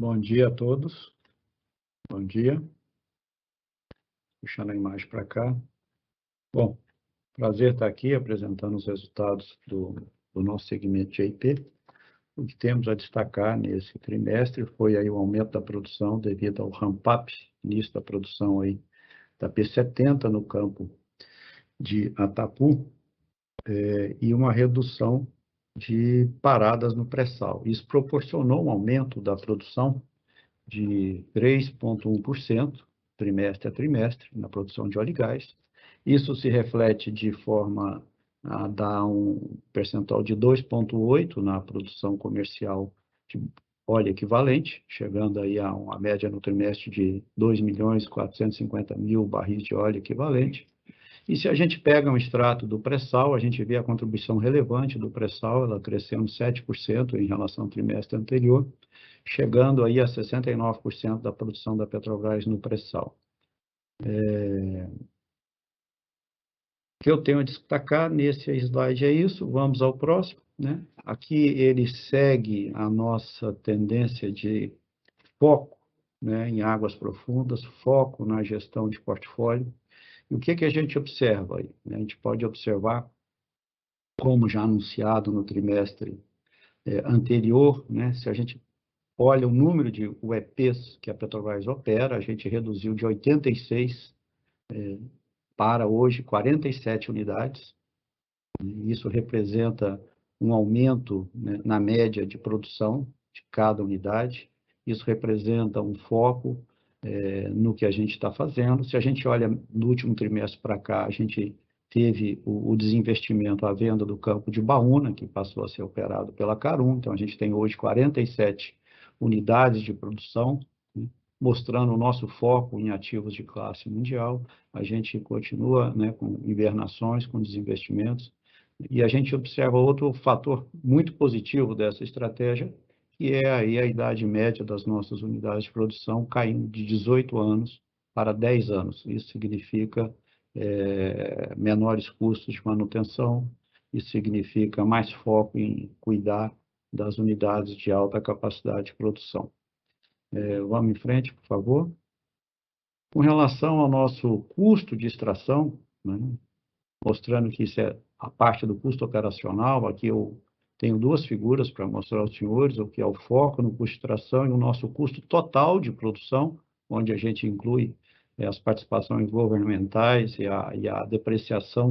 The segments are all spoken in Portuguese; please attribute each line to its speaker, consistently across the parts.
Speaker 1: Bom dia a todos. Bom dia. Puxando a imagem para cá. Bom, prazer estar aqui apresentando os resultados do nosso segmento de IP. O que temos a destacar nesse trimestre foi aí o aumento da produção devido ao ramp-up, início da produção aí da P70 no campo de Atapu, e uma redução de paradas no pré-sal. Isso proporcionou um aumento da produção de 3,1%, trimestre a trimestre, na produção de óleo e gás. Isso se reflete de forma a dar um percentual de 2,8% na produção comercial de óleo equivalente, chegando aí a uma média no trimestre de 2.450.000 barris de óleo equivalente. E se a gente pega um extrato do pré-sal, a gente vê a contribuição relevante do pré-sal, ela crescendo 7% em relação ao trimestre anterior, chegando aí a 69% da produção da Petrobras no pré-sal. O que eu tenho a destacar nesse slide é isso. Vamos ao próximo, né? Aqui ele segue a nossa tendência de foco, né, em águas profundas, foco na gestão de portfólio. E o que a gente observa aí? A gente pode observar, como já anunciado no trimestre anterior, né, se a gente olha o número de UEPs que a Petrobras opera, a gente reduziu de 86 para hoje 47 unidades. Isso representa um aumento, né, na média de produção de cada unidade. Isso representa um foco no que a gente está fazendo. Se a gente olha no último trimestre para cá, a gente teve o desinvestimento, a venda do campo de Baúna, que passou a ser operado pela Carum. Então, a gente tem hoje 47 unidades de produção, né, mostrando o nosso foco em ativos de classe mundial. A gente continua, né, com invernações, com desinvestimentos, e a gente observa outro fator muito positivo dessa estratégia, que é aí a idade média das nossas unidades de produção caindo de 18 anos para 10 anos. Isso significa menores custos de manutenção, isso significa mais foco em cuidar das unidades de alta capacidade de produção. Vamos em frente, por favor. Com relação ao nosso custo de extração, né, mostrando que isso é a parte do custo operacional, aqui eu tenho duas figuras para mostrar aos senhores, o que é o foco no custo de extração e o nosso custo total de produção, onde a gente inclui as participações governamentais e a depreciação,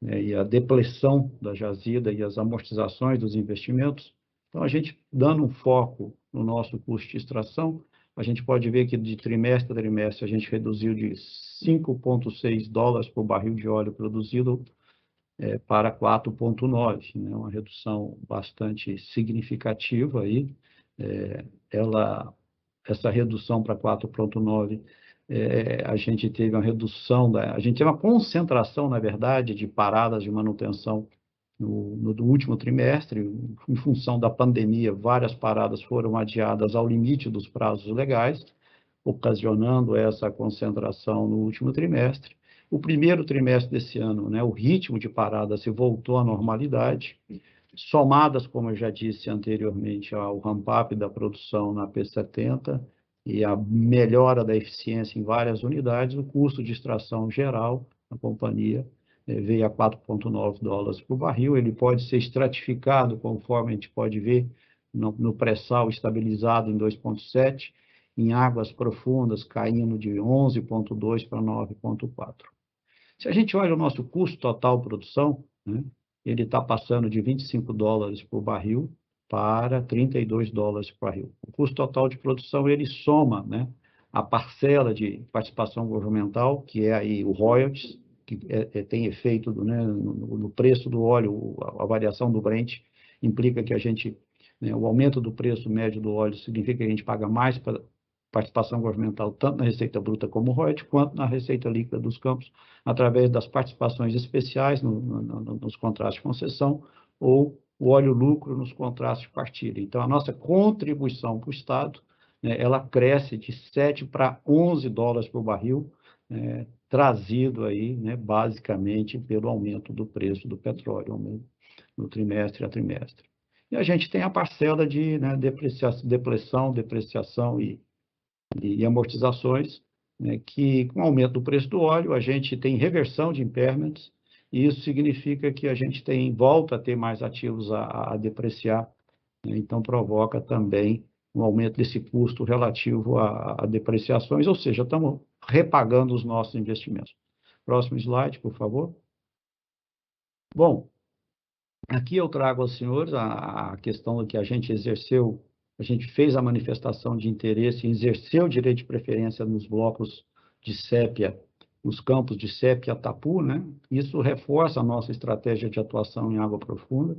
Speaker 1: e a depleção da jazida e as amortizações dos investimentos. Então, a gente, dando um foco no nosso custo de extração, a gente pode ver que de trimestre a trimestre a gente reduziu de $5,6 por barril de óleo produzido para 4,9, né? Uma redução bastante significativa aí. Essa redução para 4,9, a gente teve uma redução, a gente teve uma concentração, na verdade, de paradas de manutenção no último trimestre. Em função da pandemia, várias paradas foram adiadas ao limite dos prazos legais, ocasionando essa concentração no último trimestre. O primeiro trimestre desse ano, né, o ritmo de parada se voltou à normalidade, somadas, como eu já disse anteriormente, ao ramp-up da produção na P70 e a melhora da eficiência em várias unidades, o custo de extração geral da companhia veio a $4,9 por barril. Ele pode ser estratificado, conforme a gente pode ver, no pré-sal estabilizado em 2,7, em águas profundas caindo de 11,2 para 9,4. Se a gente olha o nosso custo total de produção, né, ele está passando de $25 por barril para $32 por barril. O custo total de produção, ele soma, né, a parcela de participação governamental, que é aí o royalties, que tem efeito no preço do óleo, a variação do Brent, implica que a gente, né, o aumento do preço médio do óleo significa que a gente paga mais para participação governamental, tanto na receita bruta como royalties, quanto na receita líquida dos campos, através das participações especiais nos contratos de concessão, ou o óleo lucro nos contratos de partilha. Então, a nossa contribuição para o Estado, né, ela cresce de 7 para $11 por barril, trazido aí, né, basicamente pelo aumento do preço do petróleo no trimestre a trimestre. E a gente tem a parcela de, né, depreciação e amortizações, né, que com o aumento do preço do óleo, a gente tem reversão de impairments, e isso significa que a gente volta a ter mais ativos a depreciar, né, então provoca também um aumento desse custo relativo a depreciações, ou seja, estamos repagando os nossos investimentos. Próximo slide, por favor. Bom, aqui eu trago aos senhores a questão que a gente exerceu, a gente fez a manifestação de interesse em exercer o direito de preferência nos blocos de sépia, nos campos de sépia Atapu, né? Isso reforça a nossa estratégia de atuação em água profunda.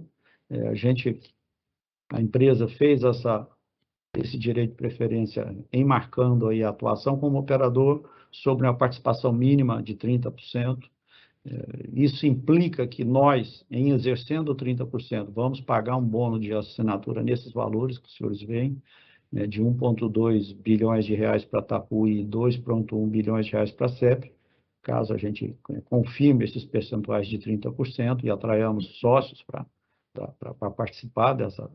Speaker 1: A empresa fez esse direito de preferência enmarcando aí a atuação como operador sobre uma participação mínima de 30%. Isso implica que nós, em exercendo 30%, vamos pagar um bônus de assinatura nesses valores que os senhores veem, né, de 1,2 bilhões de reais para a Atapu e 2,1 bilhões de reais para a CEP, caso a gente confirme esses percentuais de 30% e atraiamos sócios para participar dessa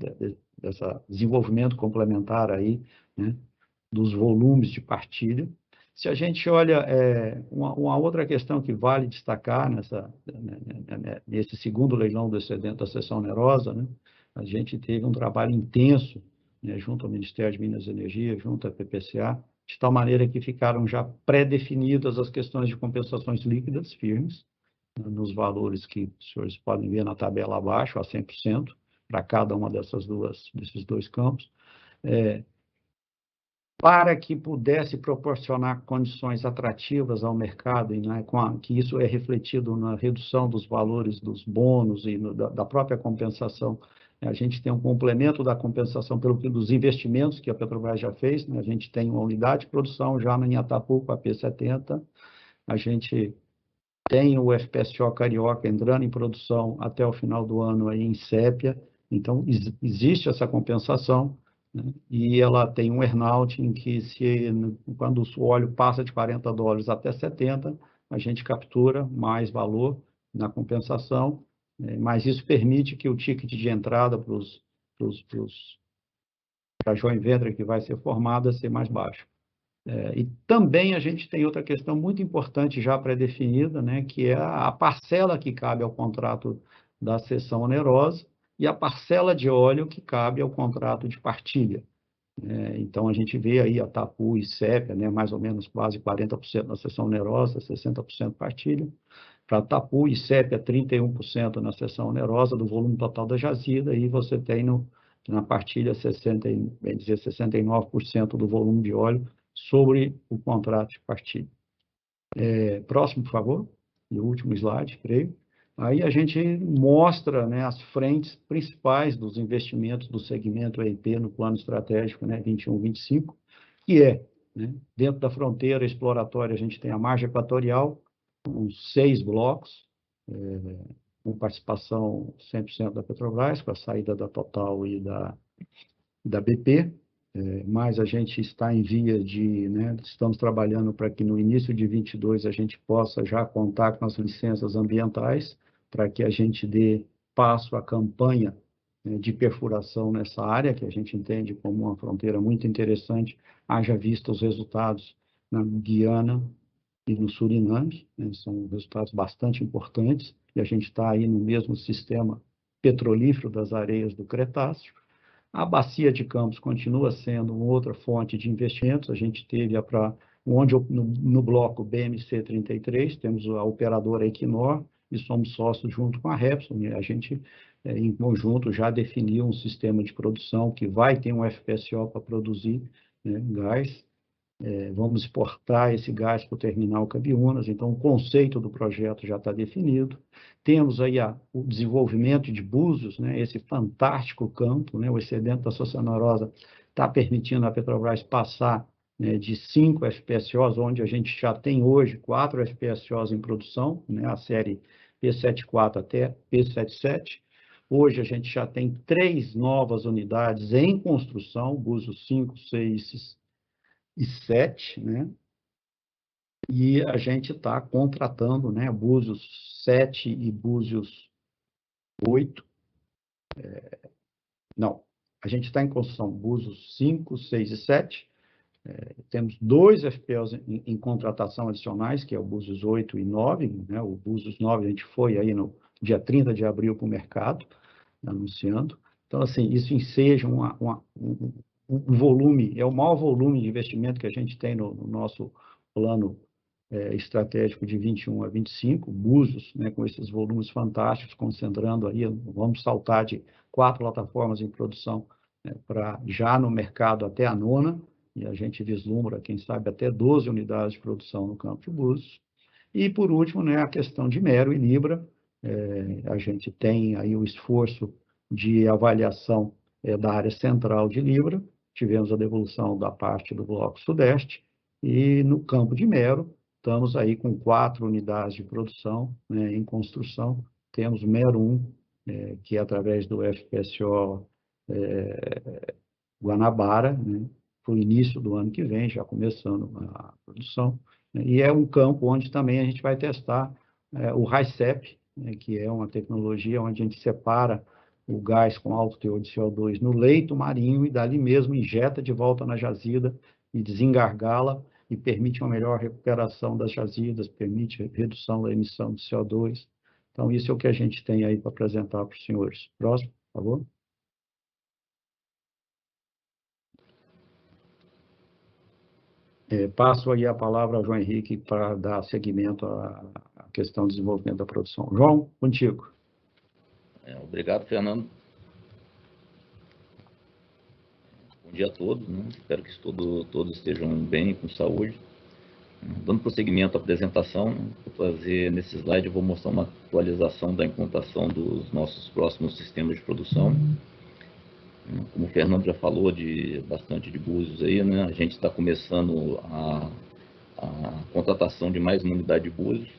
Speaker 1: desenvolvimento complementar aí, né, dos volumes de partilha. Se a gente olha, uma outra questão que vale destacar nesse segundo leilão do excedente da seção onerosa, né, a gente teve um trabalho intenso, né, junto ao Ministério de Minas e Energia, junto à PPCA, de tal maneira que ficaram já pré-definidas as questões de compensações líquidas firmes, né, nos valores que os senhores podem ver na tabela abaixo, a 100%, para cada uma desses dois campos. Para que pudesse proporcionar condições atrativas ao mercado, e, né, que isso é refletido na redução dos valores dos bônus e da própria compensação. A gente tem um complemento da compensação dos investimentos que a Petrobras já fez, né? A gente tem uma unidade de produção já em Atapu com a P70, a gente tem o FPSO Carioca entrando em produção até o final do ano aí em Sépia, então existe essa compensação, né? E ela tem um earn-out em que quando o óleo passa de $40 até 70, a gente captura mais valor na compensação, né? Mas isso permite que o ticket de entrada para a joint venture que vai ser formada ser mais baixo. E também a gente tem outra questão muito importante já pré-definida, né, que é a parcela que cabe ao contrato da cessão onerosa e a parcela de óleo que cabe ao contrato de partilha. Então, a gente vê aí a Atapu e Sépia, né, mais ou menos quase 40% na cessão onerosa, 60% partilha. Para Atapu e Sépia, 31% na cessão onerosa do volume total da jazida, e você tem na partilha 69% do volume de óleo sobre o contrato de partilha. Próximo, por favor. E o último slide, creio. Aí a gente mostra, né, as frentes principais dos investimentos do segmento EIP no plano estratégico, né, 21-25, que né, dentro da fronteira exploratória, a gente tem a margem equatorial, com 6 blocos, com participação 100% da Petrobras, com a saída da Total e da BP, mas a gente está em via de, né, estamos trabalhando para que no início de 22 a gente possa já contar com as licenças ambientais, para que a gente dê passo à campanha, né, de perfuração nessa área, que a gente entende como uma fronteira muito interessante, haja visto os resultados na Guiana e no Suriname, né, são resultados bastante importantes, e a gente está aí no mesmo sistema petrolífero das areias do Cretáceo. A Bacia de Campos continua sendo uma outra fonte de investimentos. A gente teve no bloco BMC 33, temos a operadora Equinor, e somos sócios junto com a Repsol. A gente, em conjunto, já definiu um sistema de produção que vai ter um FPSO para produzir, né, gás. Vamos exportar esse gás para o terminal Cabiúnas, então o conceito do projeto já está definido. Temos aí o desenvolvimento de Búzios, né, esse fantástico campo, né, o excedente da seção onerosa está permitindo a Petrobras passar, né, de 5 FPSOs, onde a gente já tem hoje 4 FPSOs em produção, né, a série P74 até P77. Hoje a gente já tem 3 novas unidades em construção, Búzios 5, 6 e 7, né? E a gente está contratando, né, Búzios 7 e Búzios 8, Não. A gente está em construção Búzios 5, 6 e 7. Temos 2 FPLs em contratação adicionais, que é o Búzios 8 e 9. Né? O Búzios 9 a gente foi aí no dia 30 de abril para o mercado, anunciando. Então, assim, isso enseja um volume, é o maior volume de investimento que a gente tem no nosso plano estratégico de 21 a 25, Búzios, né, com esses volumes fantásticos, concentrando aí, vamos saltar de 4 plataformas em produção para já no mercado até a 9ª, e a gente vislumbra, quem sabe, até 12 unidades de produção no campo de Búzios. E, por último, né, a questão de Mero e Libra. A gente tem aí o esforço de avaliação da área central de Libra, tivemos a devolução da parte do Bloco Sudeste, e no campo de Mero, estamos aí com 4 unidades de produção, né, em construção. Temos Mero 1, que é através do FPSO Guanabara, né, para o início do ano que vem, já começando a produção. E é um campo onde também a gente vai testar o HICEP, né, que é uma tecnologia onde a gente separa o gás com alto teor de CO2 no leito marinho e dali mesmo injeta de volta na jazida e desengargala e permite uma melhor recuperação das jazidas, permite redução da emissão de CO2. Então, isso é o que a gente tem aí para apresentar para os senhores. Próximo, por favor. Passo aí a palavra ao João Henrique para dar seguimento à questão do desenvolvimento da produção. João, contigo.
Speaker 2: Obrigado, Fernando. Bom dia a todos, né? Espero que todos estejam bem, com saúde. Dando prosseguimento à apresentação, vou fazer nesse slide, eu vou mostrar uma atualização da implantação dos nossos próximos sistemas de produção. Como o Fernando já falou bastante de Búzios aí, né? A gente está começando a contratação de mais uma unidade de Búzios.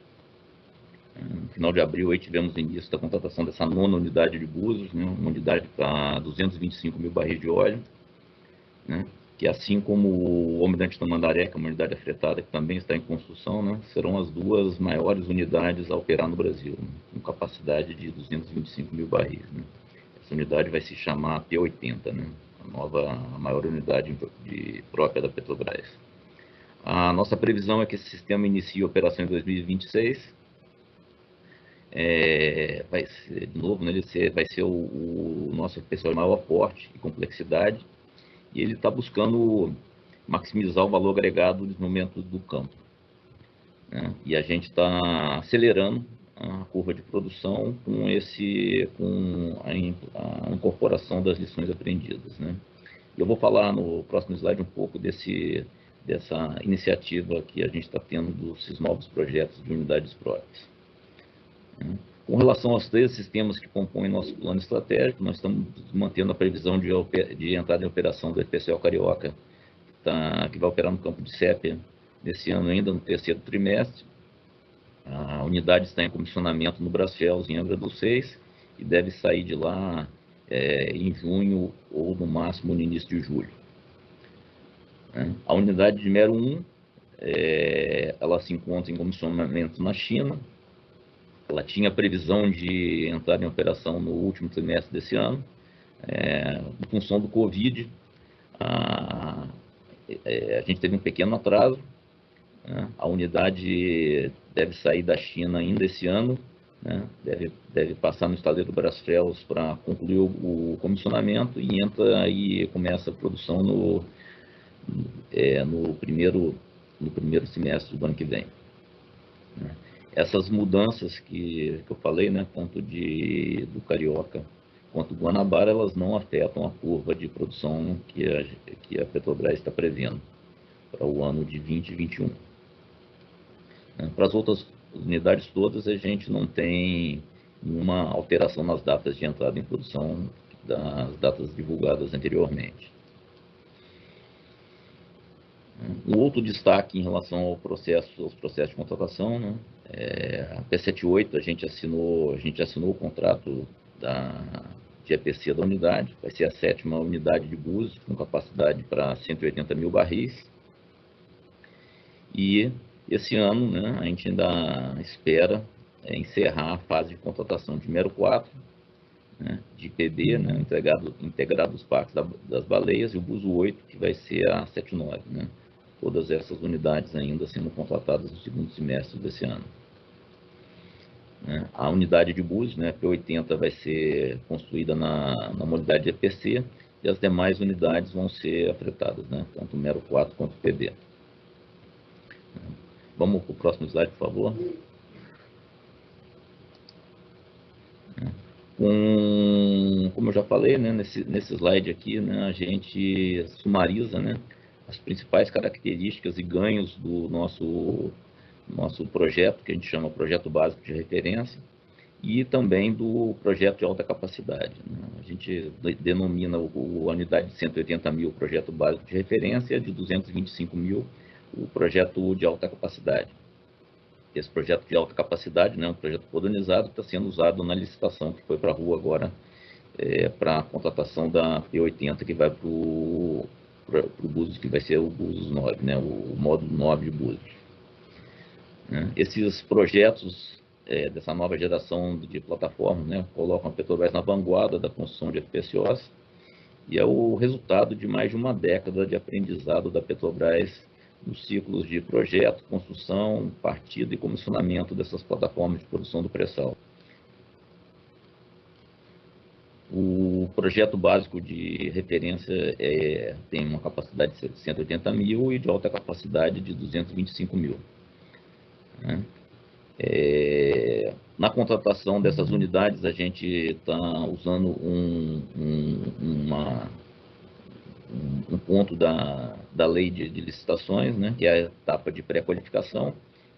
Speaker 2: No final de abril aí tivemos o início da contratação dessa 9ª unidade de Búzios, né? Uma unidade para 225 mil barris de óleo, né? Que assim como o Almirante Tamandaré, que é uma unidade afetada que também está em construção, né? Serão as 2 maiores unidades a operar no Brasil, né? Com capacidade de 225 mil barris, né? Essa unidade vai se chamar P80, né? A maior unidade própria da Petrobras. A nossa previsão é que esse sistema inicie a operação em 2026. Vai ser, de novo, né, vai ser o nosso FPSO de maior porte e complexidade, e ele está buscando maximizar o valor agregado do desenvolvimento do campo, né? E a gente está acelerando a curva de produção com a incorporação das lições aprendidas, né? Eu vou falar no próximo slide um pouco dessa iniciativa que a gente está tendo desses novos projetos de unidades próprias. Com relação aos 3 sistemas que compõem nosso plano estratégico, nós estamos mantendo a previsão de entrada em operação do FPSO Carioca, que vai operar no campo de Sépia nesse ano ainda, no 3º trimestre. A unidade está em comissionamento no Brasfels, em Angra dos Reis, e deve sair de lá em junho ou no máximo no início de julho. A unidade de Mero 1, ela se encontra em comissionamento na China. Ela tinha previsão de entrar em operação no último trimestre desse ano. Em função do Covid, a gente teve um pequeno atraso. A unidade deve sair da China ainda esse ano, né? Deve passar no estaleiro Brasfels para concluir o comissionamento e entra e começa a produção no primeiro semestre do ano que vem, né? Essas mudanças que eu falei, né, tanto do Carioca quanto do Guanabara, elas não afetam a curva de produção que a Petrobras está prevendo para o ano de 2021. Para as outras unidades todas, a gente não tem nenhuma alteração nas datas de entrada em produção das datas divulgadas anteriormente. Um outro destaque em relação aos processos de contratação, né? A P78, a gente assinou o contrato de EPC da unidade, vai ser a 7ª unidade de Búzios, com capacidade para 180 mil barris. E esse ano, né, a gente ainda espera encerrar a fase de contratação de Mero 4, né, de PB, né, integrado aos parques das baleias, e o Buzo 8, que vai ser a 79, né, todas essas unidades ainda sendo contratadas no segundo semestre desse ano. Né. A unidade de Búzios, né, P80, vai ser construída na modalidade de EPC, e as demais unidades vão ser afetadas, né, tanto o Mero 4 quanto o PB. Vamos para o próximo slide, por favor. Como eu já falei, né, nesse slide aqui, né, a gente sumariza, né, as principais características e ganhos do nosso projeto, que a gente chama Projeto Básico de Referência, e também do projeto de alta capacidade, né? A gente denomina a unidade de 180 mil projeto básico de referência, e a de 225 mil o projeto de alta capacidade. Esse projeto de alta capacidade, né, um projeto padronizado, está sendo usado na licitação que foi para a rua agora, para a contratação da P80, que vai para o Búzios, que vai ser o Búzios 9, né, o módulo 9 de Búzios. Né? Esses projetos dessa nova geração de plataformas, né, colocam a Petrobras na vanguarda da construção de FPSOs, e é o resultado de mais de uma década de aprendizado da Petrobras nos ciclos de projeto, construção, partida e comissionamento dessas plataformas de produção do pré-sal. O projeto básico de referência tem uma capacidade de 180 mil e de alta capacidade de 225 mil. Né? Na contratação dessas unidades, a gente está usando um ponto da lei de licitações, né, que é a etapa de pré-qualificação.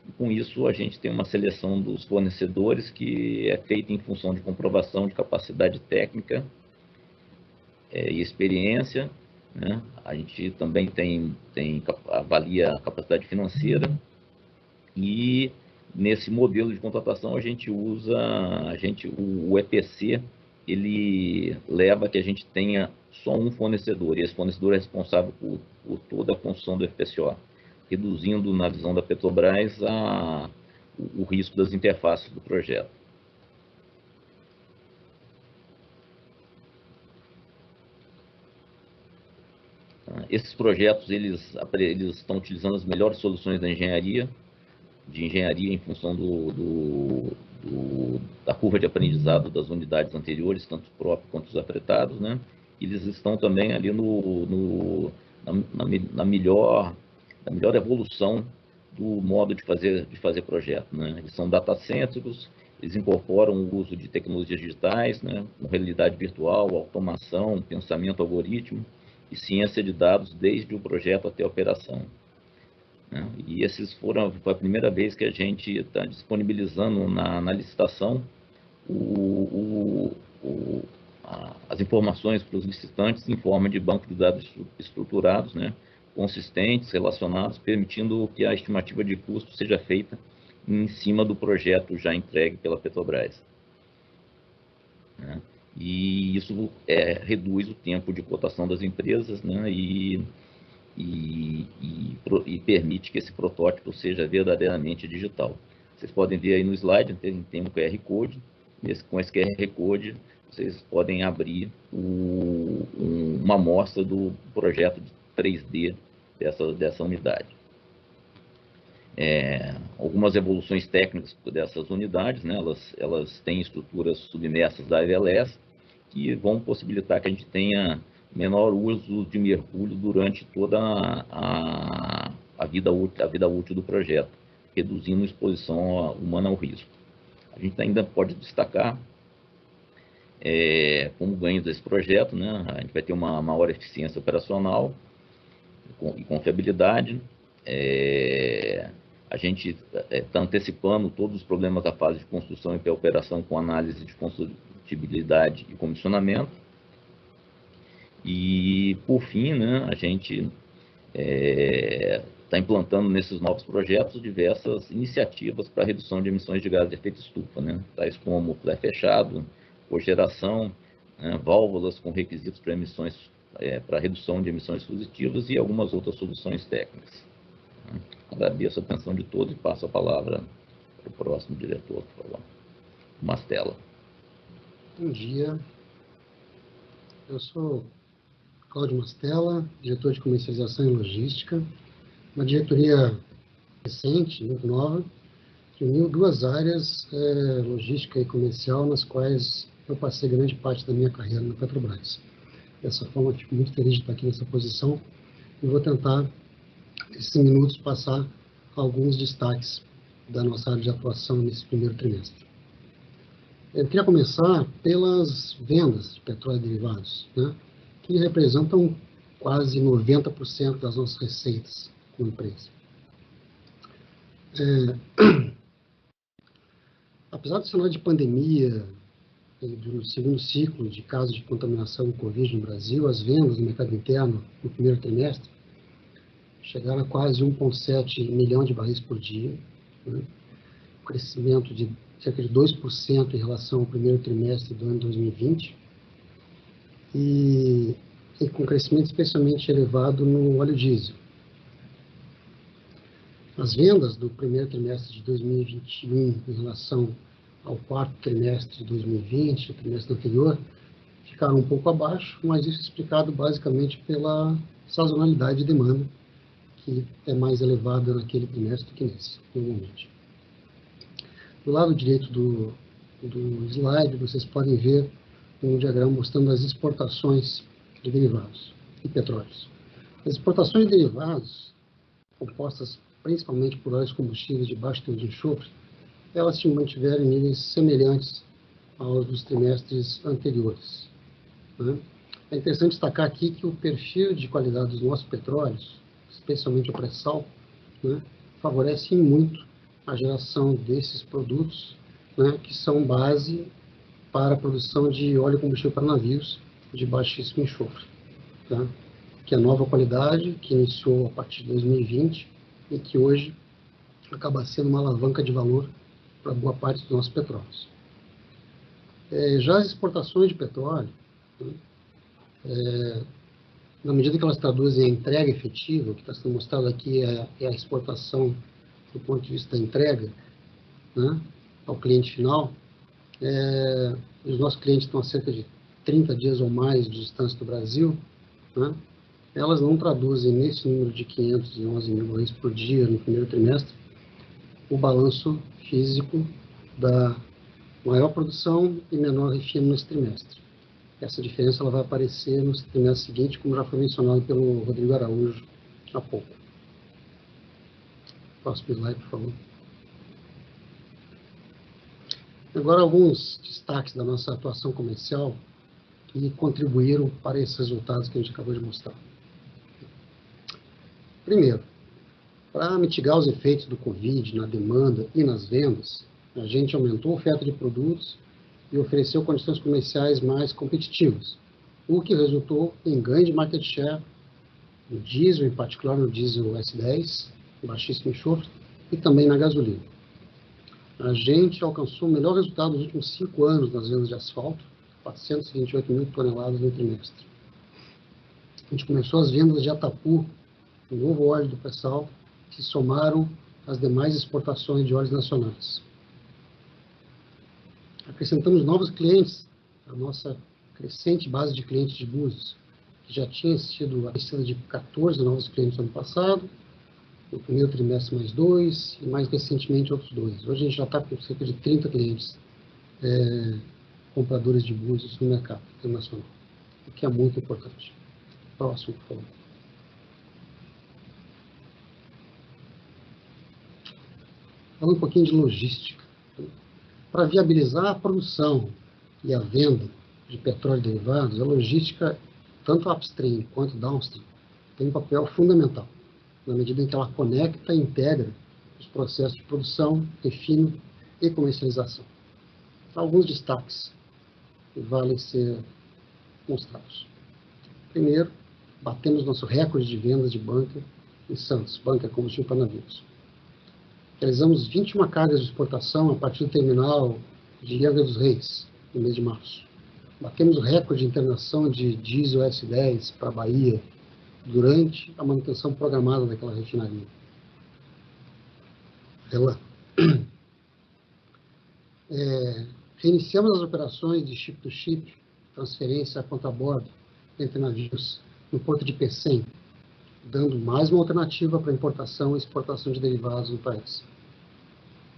Speaker 2: E com isso, a gente tem uma seleção dos fornecedores que é feita em função de comprovação de capacidade técnica e experiência. Né? A gente também avalia a capacidade financeira, e nesse modelo de contratação a gente usa o EPC, ele leva que a gente tenha só um fornecedor, e esse fornecedor é responsável por toda a construção do FPSO, reduzindo, na visão da Petrobras, o risco das interfaces do projeto. Esses projetos eles estão utilizando as melhores soluções de engenharia em função da curva de aprendizado das unidades anteriores, tanto os próprios quanto os apretados, né? Eles estão também ali na melhor evolução do modo de fazer projeto, né? Eles são datacêntricos, eles incorporam o uso de tecnologias digitais, né? Com realidade virtual, automação, pensamento algoritmo e ciência de dados desde o projeto até a operação. E foi a primeira vez que a gente está disponibilizando na licitação as informações para os licitantes em forma de banco de dados estruturados, né, consistentes, relacionados, permitindo que a estimativa de custo seja feita em cima do projeto já entregue pela Petrobras. Né? E isso reduz o tempo de cotação das empresas, né, e permite que esse protótipo seja verdadeiramente digital. Vocês podem ver aí no slide, tem um QR Code. Com esse QR Code, vocês podem abrir uma amostra do projeto de 3D dessa unidade. Algumas evoluções técnicas dessas unidades, né, elas têm estruturas submersas da IVLS, que vão possibilitar que a gente tenha menor uso de mergulho durante toda a vida útil do projeto, reduzindo a exposição humana ao risco. A gente ainda pode destacar, como ganho desse projeto, né, a gente vai ter uma maior eficiência operacional e confiabilidade. A gente está antecipando todos os problemas da fase de construção e pré-operação com análise de construtibilidade e comissionamento. E, por fim, né, a gente está implantando nesses novos projetos diversas iniciativas para redução de emissões de gases de efeito estufa, né, tais como flare fechado, cogeração, né, válvulas com requisitos para redução de emissões fugitivas e algumas outras soluções técnicas. Agradeço a atenção de todos e passo a palavra para o próximo diretor, por favor. Mastella.
Speaker 3: Bom dia. Eu sou Cláudio Mastella, diretor de comercialização e logística, uma diretoria recente, muito nova, que uniu duas áreas, logística e comercial, nas quais eu passei grande parte da minha carreira na Petrobras. Dessa forma, fico muito feliz de estar aqui nessa posição e vou tentar, nesses minutos, passar alguns destaques da nossa área de atuação nesse primeiro trimestre. Eu queria começar pelas vendas de petróleo e derivados, né, que representam quase 90% das nossas receitas como empresa. Apesar do cenário de pandemia e do segundo ciclo de casos de contaminação com Covid no Brasil, as vendas no mercado interno no primeiro trimestre chegaram a quase 1,7 milhão de barris por dia, né, um crescimento de cerca de 2% em relação ao primeiro trimestre do ano 2020, e com crescimento especialmente elevado no óleo diesel. As vendas do primeiro trimestre de 2021 em relação ao quarto trimestre de 2020, o trimestre anterior, ficaram um pouco abaixo, mas isso é explicado basicamente pela sazonalidade de demanda, que é mais elevada naquele trimestre do que nesse, normalmente. Do lado direito do slide, vocês podem ver um diagrama mostrando as exportações de derivados e petróleos. As exportações de derivados, compostas principalmente por óleos combustíveis de baixo teor de enxofre, elas se mantiveram em níveis semelhantes aos dos trimestres anteriores, né? É interessante destacar aqui que o perfil de qualidade dos nossos petróleos, especialmente o pré-sal, né, favorece muito a geração desses produtos, né, que são base para a produção de óleo combustível para navios de baixíssimo enxofre, tá? Que é a nova qualidade, que iniciou a partir de 2020 e que hoje acaba sendo uma alavanca de valor para boa parte dos nossos petróleos. Já as exportações de petróleo, né, na medida que elas traduzem a entrega efetiva, o que está sendo mostrado aqui é a exportação do ponto de vista da entrega, né, ao cliente final. Os nossos clientes estão a cerca de 30 dias ou mais de distância do Brasil, né, elas não traduzem nesse número de 511 mil barris por dia no primeiro trimestre o balanço físico da maior produção e menor refino nesse trimestre. Essa diferença ela vai aparecer no trimestre seguinte, como já foi mencionado pelo Rodrigo Araújo há pouco. Próximo slide, por favor. Agora, alguns destaques da nossa atuação comercial que contribuíram para esses resultados que a gente acabou de mostrar. Primeiro, para mitigar os efeitos do Covid na demanda e nas vendas, a gente aumentou a oferta de produtos e ofereceu condições comerciais mais competitivas, o que resultou em ganho de market share no diesel, em particular no diesel S10, baixíssimo enxofre, e também na gasolina. A gente alcançou o melhor resultado nos últimos 5 anos nas vendas de asfalto, 428 mil toneladas no trimestre. A gente começou as vendas de Atapu, o novo óleo do pré-sal, que somaram as demais exportações de óleos nacionais. Acrescentamos novos clientes, a nossa crescente base de clientes de Búzios, que já tinha sido abastecida de 14 novos clientes no ano passado, no primeiro trimestre mais 2, e mais recentemente outros 2. Hoje a gente já está com cerca de 30 clientes compradores de Búzios no mercado internacional, o que é muito importante. Próximo, por favor. Falando um pouquinho de logística. Para viabilizar a produção e a venda de petróleo e derivados, a logística, tanto upstream quanto downstream, tem um papel fundamental, na medida em que ela conecta e integra os processos de produção, refino e comercialização. Alguns destaques que valem ser mostrados. Primeiro, batemos nosso recorde de vendas de bunker em Santos, bunker combustível para navios. Realizamos 21 cargas de exportação a partir do terminal de Angra dos Reis, no mês de março. Batemos o recorde de internação de diesel S10 para a Bahia durante a manutenção programada daquela refinaria. Reiniciamos as operações de ship-to-ship transferência a contrabordo entre navios no porto de Pecém, dando mais uma alternativa para importação e exportação de derivados no país.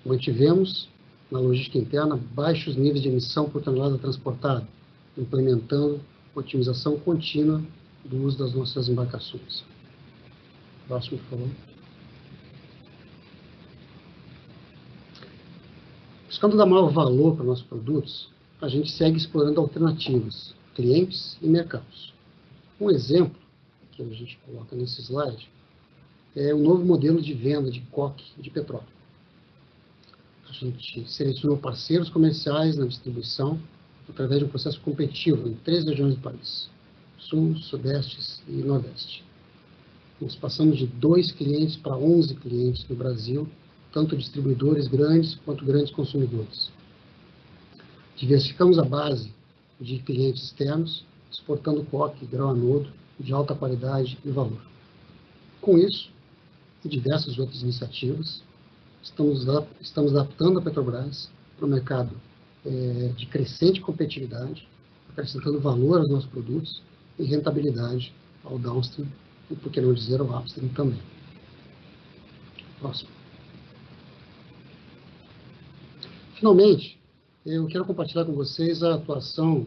Speaker 3: Mantivemos, na logística interna, baixos níveis de emissão por tonelada transportada, implementando otimização contínua do uso das nossas embarcações. Próximo, por favor. Buscando dar maior valor para nossos produtos, a gente segue explorando alternativas, clientes e mercados. Um exemplo que a gente coloca nesse slide é o novo modelo de venda de coque de petróleo. A gente selecionou parceiros comerciais na distribuição através de um processo competitivo em 3 regiões do país: Sul, Sudeste e Nordeste. Nós passamos de 2 clientes para 11 clientes no Brasil, tanto distribuidores grandes quanto grandes consumidores. Diversificamos a base de clientes externos, exportando coque, grão anodo de alta qualidade e valor. Com isso, e diversas outras iniciativas, estamos adaptando a Petrobras para o mercado de crescente competitividade, acrescentando valor aos nossos produtos e rentabilidade ao downstream e, por que não dizer, ao upstream também. Próximo. Finalmente, eu quero compartilhar com vocês a atuação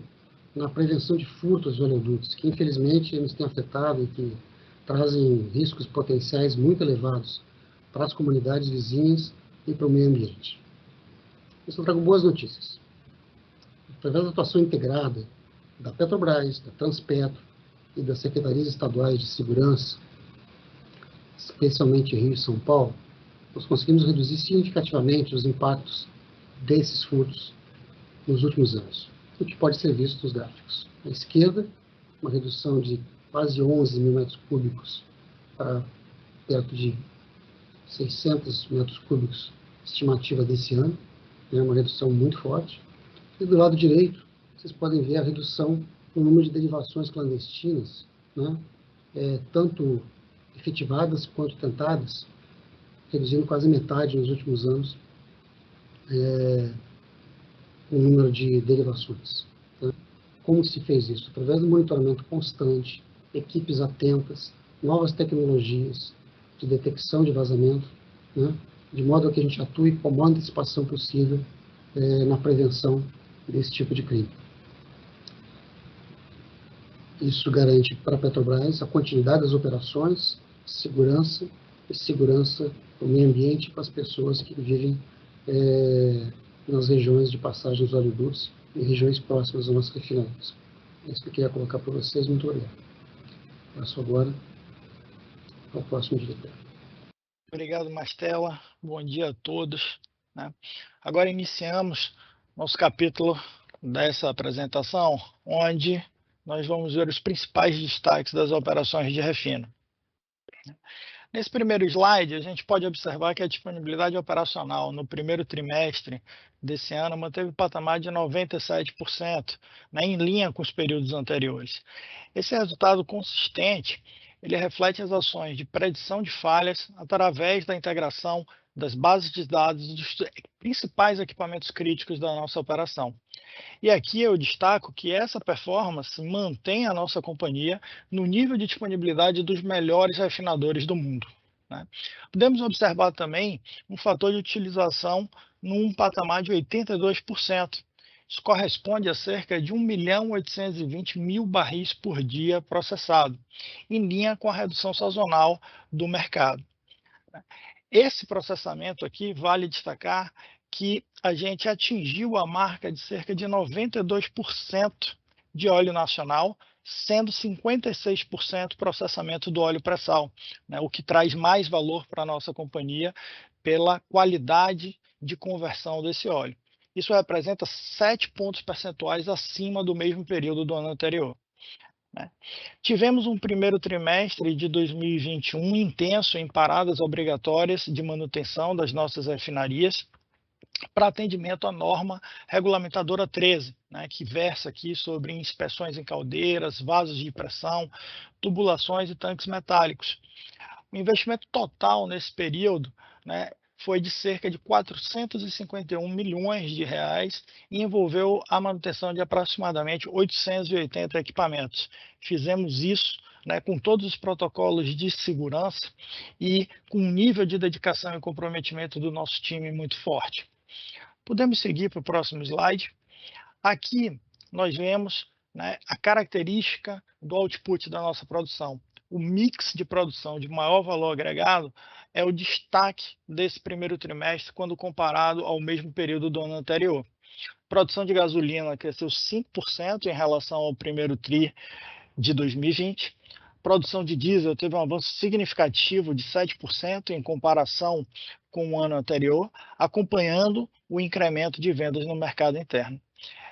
Speaker 3: na prevenção de furtos de oleodutos, que infelizmente nos tem afetado e que trazem riscos potenciais muito elevados para as comunidades vizinhas e para o meio ambiente. Eu só trago boas notícias. Através da atuação integrada da Petrobras, da Transpetro e das secretarias estaduais de segurança, especialmente Rio e São Paulo, nós conseguimos reduzir significativamente os impactos desses furtos nos últimos anos, o que pode ser visto nos gráficos. À esquerda, uma redução de quase 11 mil metros cúbicos para perto de 600 metros cúbicos, estimativa desse ano, é uma redução muito forte. E do lado direito, vocês podem ver a redução no número de derivações clandestinas, né, tanto efetivadas quanto tentadas, reduzindo quase metade nos últimos anos o número de derivações. Tá? Como se fez isso? Através do monitoramento constante, equipes atentas, novas tecnologias de detecção de vazamento, né, de modo a que a gente atue com a maior antecipação possível na prevenção desse tipo de crime. Isso garante para a Petrobras a continuidade das operações, segurança do meio ambiente para as pessoas que vivem nas regiões de passagem dos oleodutos e regiões próximas das nossas refinarias. É isso que eu queria colocar para vocês. Muito obrigado. Passo agora ao próximo diretor.
Speaker 4: Obrigado, Mastella. Bom dia a todos. Né? Agora iniciamos nosso capítulo dessa apresentação, onde nós vamos ver os principais destaques das operações de refino. Nesse primeiro slide, a gente pode observar que a disponibilidade operacional no primeiro trimestre desse ano manteve o patamar de 97%, né, em linha com os períodos anteriores. Esse resultado consistente ele reflete as ações de predição de falhas através da integração das bases de dados dos principais equipamentos críticos da nossa operação. E aqui eu destaco que essa performance mantém a nossa companhia no nível de disponibilidade dos melhores refinadores do mundo. Né? Podemos observar também um fator de utilização num patamar de 82%. Isso corresponde a cerca de 1.820.000 barris por dia processado, em linha com a redução sazonal do mercado. Esse processamento aqui, vale destacar que a gente atingiu a marca de cerca de 92% de óleo nacional, sendo 56% processamento do óleo pré-sal, né, o que traz mais valor para a nossa companhia pela qualidade de conversão desse óleo. Isso representa 7 pontos percentuais acima do mesmo período do ano anterior. Né? Tivemos um primeiro trimestre de 2021 intenso em paradas obrigatórias de manutenção das nossas refinarias para atendimento à norma regulamentadora 13, né, que versa aqui sobre inspeções em caldeiras, vasos de pressão, tubulações e tanques metálicos. O investimento total nesse período, né, foi de cerca de 451 milhões de reais e envolveu a manutenção de aproximadamente 880 equipamentos. Fizemos isso, né, com todos os protocolos de segurança e com um nível de dedicação e comprometimento do nosso time muito forte. Podemos seguir para o próximo slide. Aqui nós vemos, né, a característica do output da nossa produção. O mix de produção de maior valor agregado é o destaque desse primeiro trimestre quando comparado ao mesmo período do ano anterior. Produção de gasolina cresceu 5% em relação ao primeiro TRI de 2020. Produção de diesel teve um avanço significativo de 7% em comparação com o ano anterior, acompanhando o incremento de vendas no mercado interno.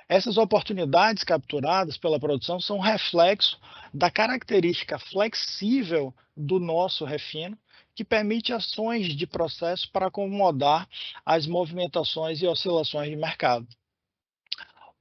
Speaker 4: Essas oportunidades capturadas pela produção são reflexo da característica flexível do nosso refino, que permite ações de processo para acomodar as movimentações e oscilações de mercado.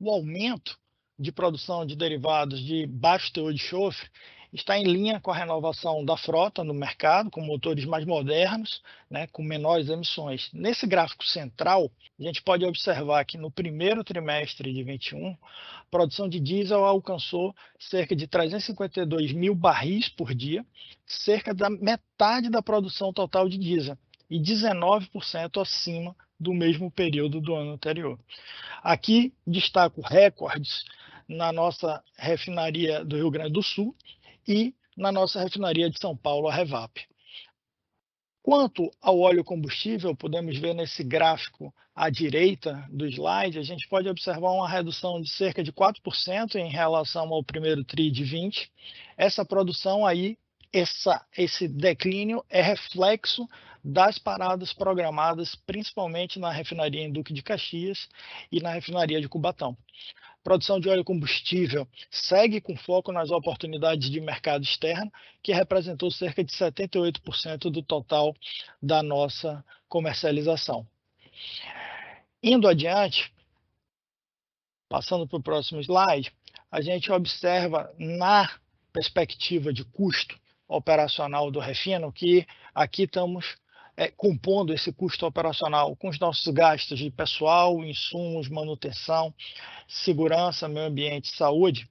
Speaker 4: O aumento de produção de derivados de baixo teor de enxofre está em linha com a renovação da frota no mercado, com motores mais modernos, né, com menores emissões. Nesse gráfico central, a gente pode observar que no primeiro trimestre de 2021, a produção de diesel alcançou cerca de 352 mil barris por dia, cerca da metade da produção total de diesel e 19% acima do mesmo período do ano anterior. Aqui destaco recordes na nossa refinaria do Rio Grande do Sul e na nossa refinaria de São Paulo, a Revap. Quanto ao óleo combustível, podemos ver nesse gráfico à direita do slide, a gente pode observar uma redução de cerca de 4% em relação ao primeiro TRI de 20. Essa produção aí, esse declínio é reflexo das paradas programadas, principalmente na refinaria em Duque de Caxias e na refinaria de Cubatão. Produção de óleo combustível segue com foco nas oportunidades de mercado externo, que representou cerca de 78% do total da nossa comercialização. Indo adiante, passando para o próximo slide, a gente observa na perspectiva de custo operacional do refino que aqui estamos compondo esse custo operacional com os nossos gastos de pessoal, insumos, manutenção, segurança, meio ambiente e saúde.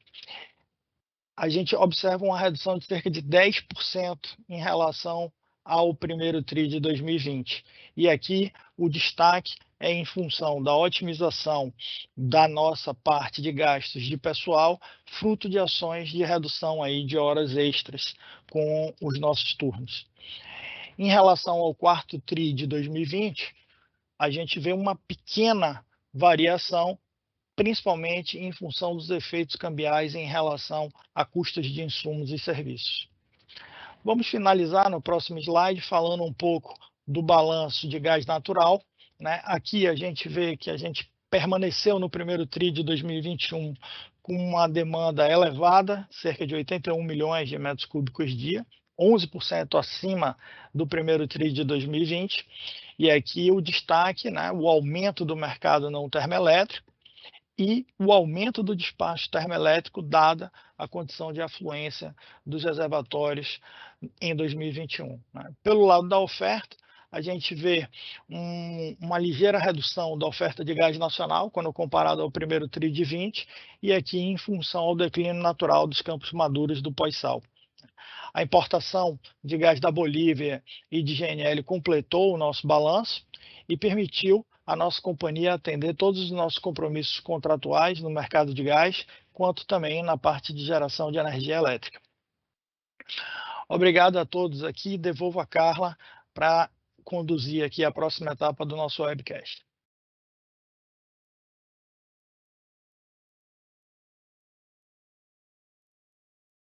Speaker 4: A gente observa uma redução de cerca de 10% em relação ao primeiro TRI de 2020. E aqui o destaque é em função da otimização da nossa parte de gastos de pessoal, fruto de ações de redução aí de horas extras com os nossos turnos. Em relação ao quarto TRI de 2020, a gente vê uma pequena variação, principalmente em função dos efeitos cambiais em relação a custos de insumos e serviços. Vamos finalizar no próximo slide falando um pouco do balanço de gás natural, né? Aqui a gente vê que a gente permaneceu no primeiro TRI de 2021 com uma demanda elevada, cerca de 81 milhões de metros cúbicos dia, 11% acima do primeiro TRI de 2020. E aqui o destaque, né, o aumento do mercado não termoelétrico e o aumento do despacho termoelétrico, dada a condição de afluência dos reservatórios em 2021. Né? Pelo lado da oferta, a gente vê uma ligeira redução da oferta de gás nacional, quando comparado ao primeiro TRI de 20, e aqui em função ao declínio natural dos campos maduros do pós-sal. A importação de gás da Bolívia e de GNL completou o nosso balanço e permitiu a nossa companhia atender todos os nossos compromissos contratuais no mercado de gás, quanto também na parte de geração de energia elétrica. Obrigado a todos aqui, devolvo a Carla para conduzir aqui a próxima etapa do nosso webcast.